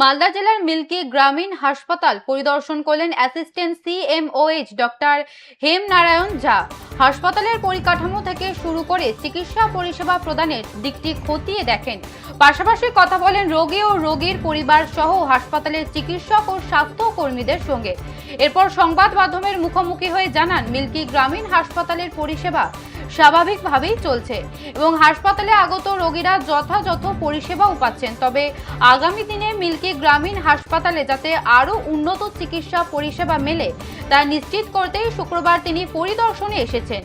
মালদা জেলার মিল্কি গ্রামীণ হাসপাতাল পরিদর্শন করলেন অ্যাসিস্ট্যান্ট সিএমওএইচ ডক্টর হেমনারায়ণ ঝা। হাসপাতালের পরিকাঠামো থেকে শুরু করে চিকিৎসা পরিষেবা প্রদানের দিকটি খতিয়ে দেখেন। পাশাপাশি কথা বলেন রোগী ও রোগীর পরিবার সহ হাসপাতালের চিকিৎসক ও স্বাস্থ্য কর্মীদের সঙ্গে। এরপর সংবাদ মাধ্যমের মুখোমুখি হয়ে জানান, মিল্কি গ্রামীণ হাসপাতালের পরিষেবা স্বাভাবিকভাবেই চলছে এবং হাসপাতালে আগত রোগীরা যথাযথ পরিষেবাও পাচ্ছেন। তবে আগামী দিনে মিল্কি গ্রামীণ হাসপাতালে যাতে আরও উন্নত চিকিৎসা পরিষেবা মেলে তা নিশ্চিত করতেই শুক্রবার তিনি পরিদর্শনে এসেছেন।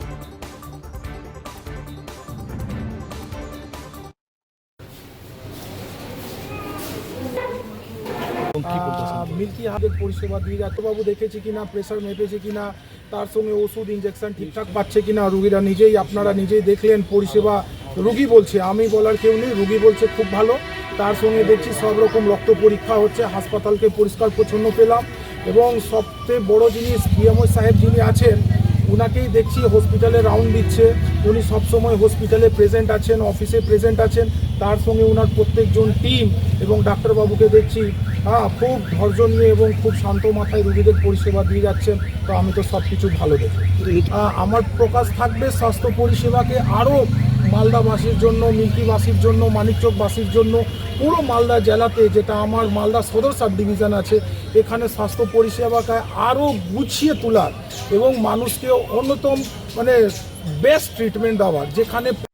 মিল্কি হাবের পরিষেবা দিয়ে ডাক্তারবাবু দেখেছে কিনা, প্রেশার মেপেছে কিনা, তার সঙ্গে ওষুধ ইঞ্জেকশন ঠিকঠাক পাচ্ছে কিনা, রুগীরা নিজেই আপনারা নিজেই দেখলেন পরিষেবা। রুগী বলছে, আমি বলার কেউ নেই, রুগী বলছে খুব ভালো। তার সঙ্গে দেখছি সব রকম রক্ত পরীক্ষা হচ্ছে, হাসপাতালকে পরিষ্কার পরিচ্ছন্ন পেলাম। এবং সবচেয়ে বড় জিনিস, বিএমও সাহেব যিনি আছেন উনাকেই দেখছি হসপিটালে রাউন্ড দিচ্ছে। উনি সবসময় হসপিটালে প্রেজেন্ট আছেন, অফিসে প্রেজেন্ট আছেন। তার সঙ্গে ওনার প্রত্যেকজন টিম এবং ডাক্তারবাবুকে দেখছি খুব ধৈর্য নিয়ে এবং খুব শান্ত মাথায় রোগীদের পরিষেবা দিয়ে যাচ্ছেন। তো আমি তো সব কিছু ভালো দেখি। আমার প্রকাশ থাকবে স্বাস্থ্য পরিষেবাকে আরও মালদাবাসীর জন্য, মিল্কিবাসীর জন্য, মানিকচকবাসীর জন্য, পুরো মালদা জেলাতে, যেটা আমার মালদা সদর সাব ডিভিশন আছে, এখানে স্বাস্থ্য পরিষেবাকে আরও গুছিয়ে তোলার এবং মানুষকে অন্যতম বেস্ট ট্রিটমেন্ট দেওয়ার, যেখানে